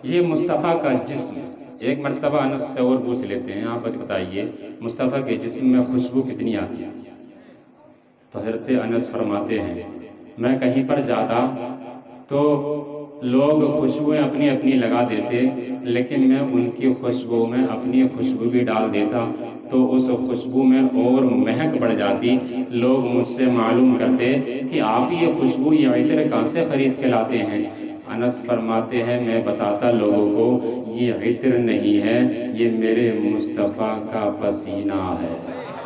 یہ مصطفیٰ کا جسم، ایک مرتبہ انس سے اور پوچھ لیتے ہیں، آپ بتائیے مصطفیٰ کے جسم میں خوشبو کتنی آتی ہے؟ تو حضرت انس فرماتے ہیں میں کہیں پر جاتا تو لوگ خوشبوئیں اپنی اپنی لگا دیتے، لیکن میں ان کی خوشبو میں اپنی خوشبو بھی ڈال دیتا تو اس خوشبو میں اور مہک بڑھ جاتی۔ لوگ مجھ سے معلوم کرتے کہ آپ یہ خوشبو، یہ عطر کہاں سے خرید کے لاتے ہیں؟ انس فرماتے ہیں میں بتاتا لوگوں کو یہ عطر نہیں ہے، یہ میرے مصطفیٰ کا پسینہ ہے،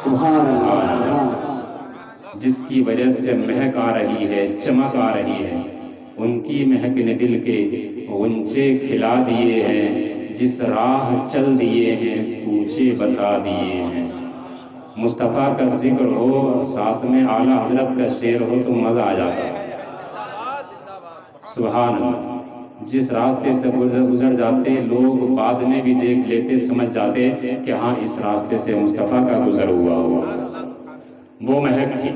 سبحان اللہ۔ جس کی وجہ سے مہک آ رہی ہے، چمک آ رہی ہے۔ ان کی مہک نے دل کے غنچے کھلا دیے ہیں، جس راہ چل دیے ہیں کوچے بسا دیے ہیں۔ مصطفیٰ کا ذکر ہو، ساتھ میں اعلیٰ حضرت کا شعر ہو تو مزہ آ جاتا ہے۔ سبحان اللہ۔ جس راستے سے گزر جاتے لوگ بعد میں بھی دیکھ لیتے، سمجھ جاتے کہ ہاں اس راستے سے مصطفیٰ کا گزر ہوا ہوا، وہ مہک تھی۔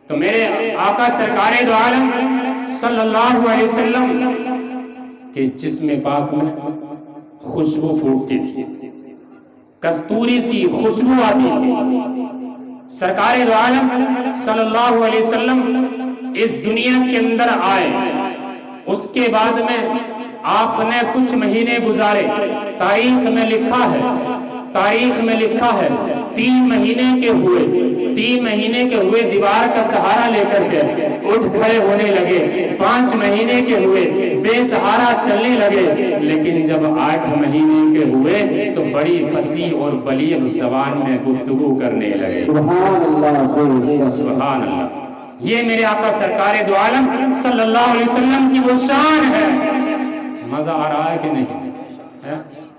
تو میرے آقا سرکار دو عالم صلی اللہ علیہ وسلم کے جسم پاک میں خوشبو پھوٹتی تھی، کستوری سی خوشبو آتی تھی۔ سرکار دو عالم صلی اللہ علیہ وسلم اس دنیا کے اندر آئے، اس کے بعد میں آپ نے کچھ مہینے گزارے۔ تاریخ میں لکھا ہے 3 مہینے کے ہوئے دیوار کا سہارا لے کر کے اٹھ کھڑے ہونے لگے، 5 مہینے کے ہوئے بے سہارا چلنے لگے، لیکن جب 8 مہینے کے ہوئے تو بڑی فصیح اور بلیغ زبان میں گفتگو کرنے لگے۔ سبحان اللہ، سبحان اللہ۔ یہ میرے آقا سرکار دو عالم صلی اللہ علیہ وسلم کی وہ شان ہے۔ مزہ آ رہا ہے کہ نہیں؟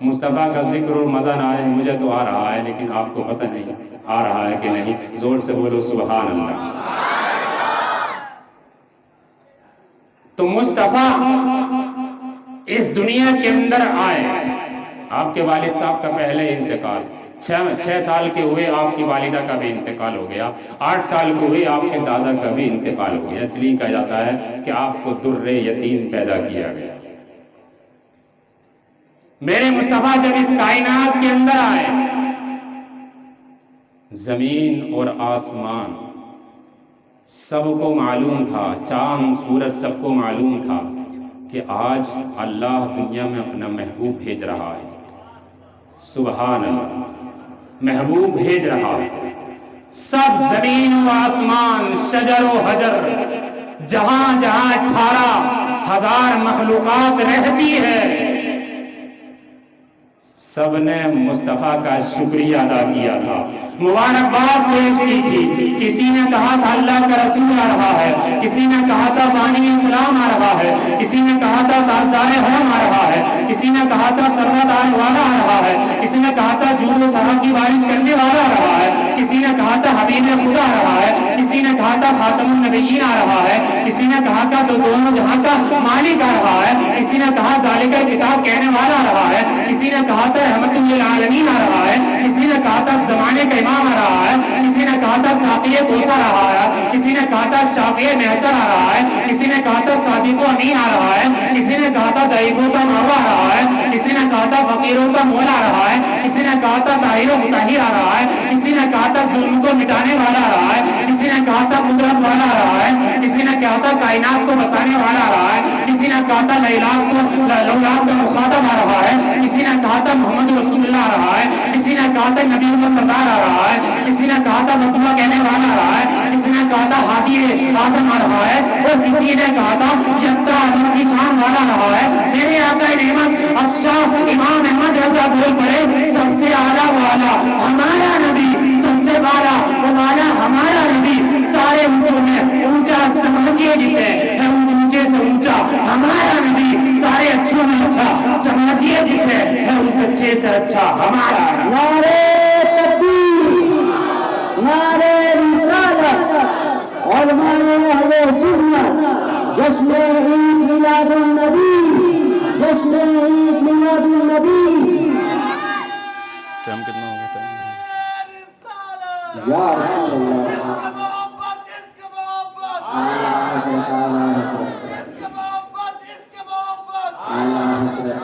مصطفیٰ کا ذکر اور مزہ نہ آئے، مجھے تو آ رہا ہے لیکن آپ کو پتہ نہیں آ رہا ہے کہ نہیں۔ زور سے بولو سبحان اللہ۔ تو مصطفیٰ اس دنیا کے اندر آئے۔ آپ کے والد صاحب کا پہلے انتقال، 6 سال کے ہوئے آپ کی والدہ کا بھی انتقال ہو گیا، 8 سال کے ہوئے آپ کے دادا کا بھی انتقال ہو گیا۔ اس لیے کہا جاتا ہے کہ آپ کو در یتیم پیدا کیا گیا۔ میرے مصطفیٰ جب اس کائنات کے اندر آئے، زمین اور آسمان سب کو معلوم تھا، چاند سورج سب کو معلوم تھا کہ آج اللہ دنیا میں اپنا محبوب بھیج رہا ہے۔ سبحان اللہ، محبوب بھیج رہا ہے۔ سب زمین و آسمان، شجر و حجر، جہاں جہاں 18,000 مخلوقات رہتی ہے، سب نے مصطفیٰ کا شکریہ ادا کیا تھا، مبارکباد پیش کی تھی۔ کسی نے کہا تھا اللہ کا رسول آ رہا ہے، کسی نے کہا تھا بانی اسلام آ رہا ہے، کسی نے کہا تھا تاجدار حرم آ رہا ہے، کسی نے کہا تھا سربدار والا آ رہا ہے، کسی نے کہا تھا جود و سخا کی بارش کرنے والا آ رہا ہے، کسی نے کہا تھا حبیب خدا آ رہا ہے، کسی نے کہا تھا خاتم النبیین آ رہا ہے، کسی نے کہا تھا تو دونوں جہاں کا مالک آ رہا ہے، کسی نے کہا ذالک کتاب کہنے والا آ رہا ہے، کسی نے کہا تھا رحمت للعالمین آ رہا ہے، کسی نے کہا تھا زمانے کا امام آ رہا ہے، کسی نے کہا تھا ساقی کوثر آ رہا ہے، کسی نے کہا تھا شافی محشر آ رہا ہے، کسی نے کہا تھا صادق و امین آ رہا ہے، کسی نے کہا تھا ضعیفوں کا مروہ آ رہا ہے، کسی نے کہا تھا فقیروں کا مولا آ رہا ہے، کسی نے کہا تھا طاہر و مطہر آ رہا ہے، کسی نے کہا تھا ظلم کو مٹانے والا آ رہا ہے، کسی نے کہا تھا قدرت والا آ رہا ہے، کسی نے کہا تھا کائنات کو بسانے والا آ رہا ہے، کسی نے کہا تھا لولاک کا مخاطب آ رہا ہے، کسی نے کہا تھا محمد رسول اللہ آ رہا ہے، کسی نے کہا تھا نبی محمد سردار آ رہا ہے، کسی نے کہا تھا مطلع کہنے والا آ رہا ہے، کسی نے کہا تھا ہادی اعظم آ رہا ہے، اور کسی نے کہا تھا جتہ عظم کی شان والا آ رہا ہے۔ میرے آقا نعمت اشرف امام احمد رضا بول پڑے سب سے اعلیٰ والا ہمارا نبی، سب سے بالا والا ہمارا نبی، سارے اونچوں میں اونچا سمجھیے جسے اونچے سے اونچا ہمارا نبی، سارے اچھوں میں اچھا سمجھیے جسے اس اچھے سے اچھا ہمارا نبی۔ نعرے تکبیر، نعرے رسالت، علماء اہل سنت، جشن عید میلاد النبی، جشن عید میلاد النبی۔ ٹائم کتنا ہو گیا؟ یا رسول اللہ، اعلیٰ حضرت، اعلیٰ حضرت، اعلیٰ حضرت،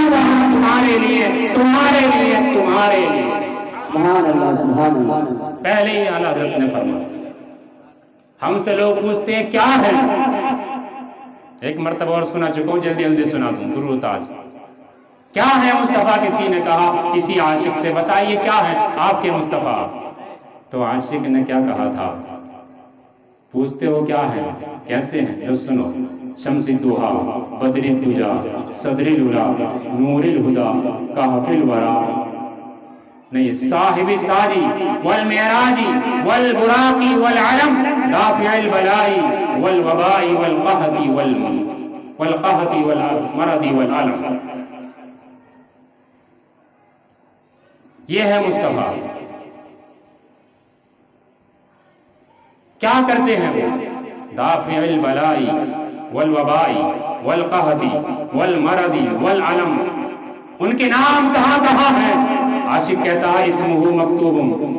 تمہارے لیے، تمہارے لیے۔ سبحان اللہ سبحان اللہ۔ پہلے ہی اعلیٰ حضرت نے فرمایا۔ ہم سے لوگ پوچھتے ہیں کیا ہے، ایک مرتبہ اور سنا چکا ہوں، جلدی جلدی سنا دوں، درود تاج۔ کیا ہے مصطفیٰ؟ کسی نے کہا کسی عاشق سے، بتائیے کیا ہے آپ کے مصطفیٰ؟ تو عاشق نے کیا کہا تھا؟ پوچھتے ہو کیا ہے، کیسے ہیں؟ جو سنو، شمس الضحیٰ، بدر الدجیٰ، صدر العلا، نور الہدیٰ، کہف الورا، نہیں، صاحب التاجی والمعراجی والبراقی والعلم، دافع البلائی والوبائی والقحطی والمرضی والعلم۔ یہ ہے مصطفیٰ۔ کیا کرتے ہیں وہ؟ دافع البلائی والوبائی والقحطی والمرضی والعلم۔ ان کے نام کہاں کہاں ہیں؟ عاشق کہتا ہے اسمہ مکتوب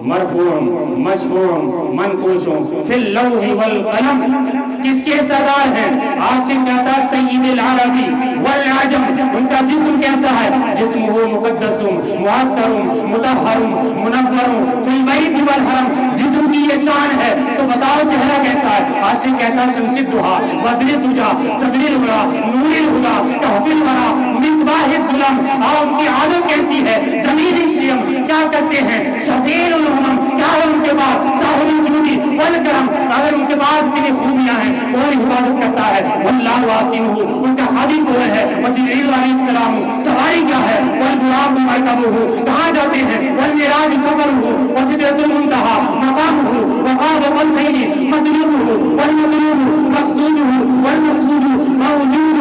مرفوع مشفوع منقوش فی اللوح والقلم۔ کس کے سردار ہیں؟ عاشق کہتا ہے سید العربی والعجم۔ ان کا جسم کیسا ہے؟ جسمہ مقدس معطر مطہر منور فی البیت والحرم۔ جسم کی یہ شان ہے تو بتاؤ چہرہ کیسا ہے؟ عاشق کہتا ہے شمس الضحیٰ، بدر الدجیٰ، صدر العلا، نور الہدیٰ، کہف الورا، مصباح الظلم۔ اور ان کی عادت کیسی ہے؟ جمیل الشیم۔ کیا کرتے ہیں؟ شفیع الامم۔ کیا ہے ان کے پاس؟ صاحب الجودی والکرم۔ اگر ان کے پاس اتنی خوبیاں ہیں، کون حفاظت کرتا ہے؟ واللہ واسمہ، ان کا خادم کون ہے؟ وجبریل علیہ السلام۔ سواری کیا ہے؟ والبراق مرکبہ، کہاں جاتے ہیں؟ والمعراج سفرہ، وسدرۃ المنتہی مقامہ، وقاب قوسین مطلوبہ، والمطلوب مقصودہ، والمقصود موجودہ۔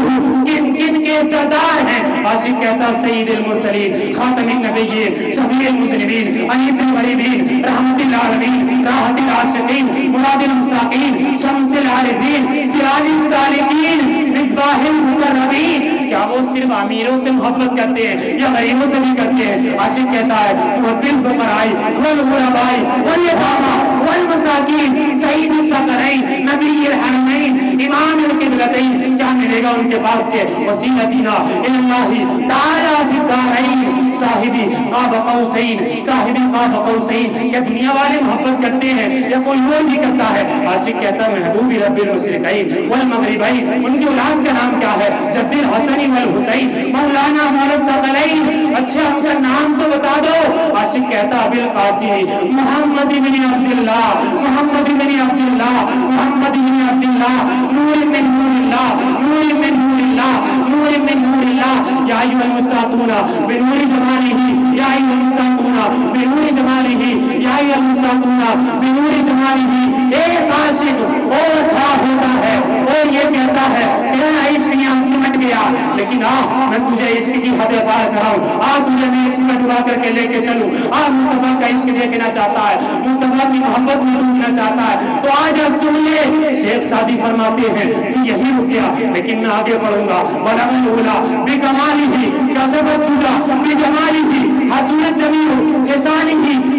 کن کن کے سردار ہیں؟ عاشق کہتا سید المرسلین، خاتم النبیین، شفیع المذنبین، انیس الغریبین، رحمت العالمین، راحت العاشقین، مراد المستاقین، شمس العارفین، سراج السالکین، مصباح المقربین۔ کیا وہ صرف امیروں سے محبت کرتے ہیں یا غریبوں سے بھی کرتے ہیں؟ عاشق کہتا ہے محب الفقراء والغرباء والیتامى والمساکین، سید الثقلین، نبی الحرمین، امام القبلتین۔ کیا ملے گا ان کے پاس سے؟ وسیلتنا الی اللہ تعالی فی الدارین، صاحبی قاب قوسین، صاحبی قاب قوسین۔ کیا دنیا والے محبت کرتے ہیں یا کوئی اور بھی کرتا ہے؟ عاشق کہتا ہے محبوب رب المشرقین والمغربین۔ ان کی اولاد کا نام کیا ہے؟ جد الحسن والحسین، مولانا مولا الثقلین۔ اچھا ان کا نام تو بتا دو۔ عاشق کہتا ابی القاسم محمد بن عبداللہ، محمد بن عبداللہ، محمد بن عبداللہ، نور من نور اللہ، نور من نور اللہ، نور من نور اللہ۔ یا ایھا المستغیثون بنور جمالہ، یا ایھا المستغیثون بنور جمالہ، یا ایھا المستغیثون بنور جمالہ۔ ایک عاشق اور کھا ہوتا ہے اور یہ کہتا ہے میرا عشق یہاں سمٹ گیا، لیکن میں تجھے عشق کی حد پار کراؤں، تجھے میں عشق میں ڈبا کر کے لے کے چلوں۔ مصطفیٰ کا عشق دیکھنا چاہتا ہے، مصطفیٰ کی محبت میں ڈوبنا چاہتا ہے تو آج سن لے۔ شیخ سعدی فرماتے ہیں کہ یہی رک گیا، لیکن میں آگے بڑھوں گا۔ بلغ العلا بکمالہ، کشف الدجیٰ بجمالہ، حسنت جمیع خصالہ۔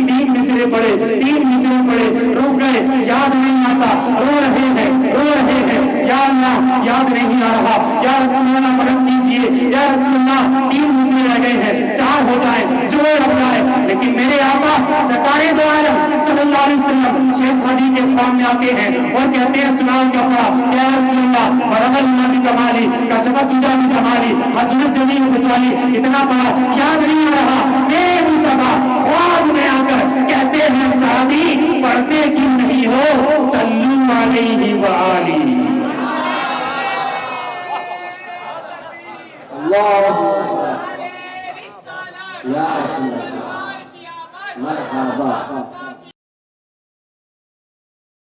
تین مصرے پڑھے، تین مصرے پڑھے، رک گئے، یاد نہیں آتا، رو رہے ہیں، رو رہے ہیں۔ یا اللہ یاد نہیں آ رہا، یا رسول اللہ مدد کیجیے، یا رسول اللہ تین مصرے رہ گئے ہیں، چار ہو جائے، جوڑ ہو جائے۔ لیکن میرے آقا سرکار دو عالم صلی اللہ علیہ وسلم شیخ سعدی کے خواب میں آتے ہیں اور کہتے ہیں سناؤ کیا پڑھا؟ یا رسول اللہ بلغ العلا بکمالہ، کشف الدجیٰ بجمالہ، حسنت جمیع خصالہ۔ اتنا پڑھا، یاد نہیں آ رہا۔ میرے مصطفیٰ خواب میں آ کر کہتے ہیں سعدی پڑھتے کیوں نہیں ہو؟ صلو علیہ وآلہ۔ اللہ یا رسول اللہ مرحبا۔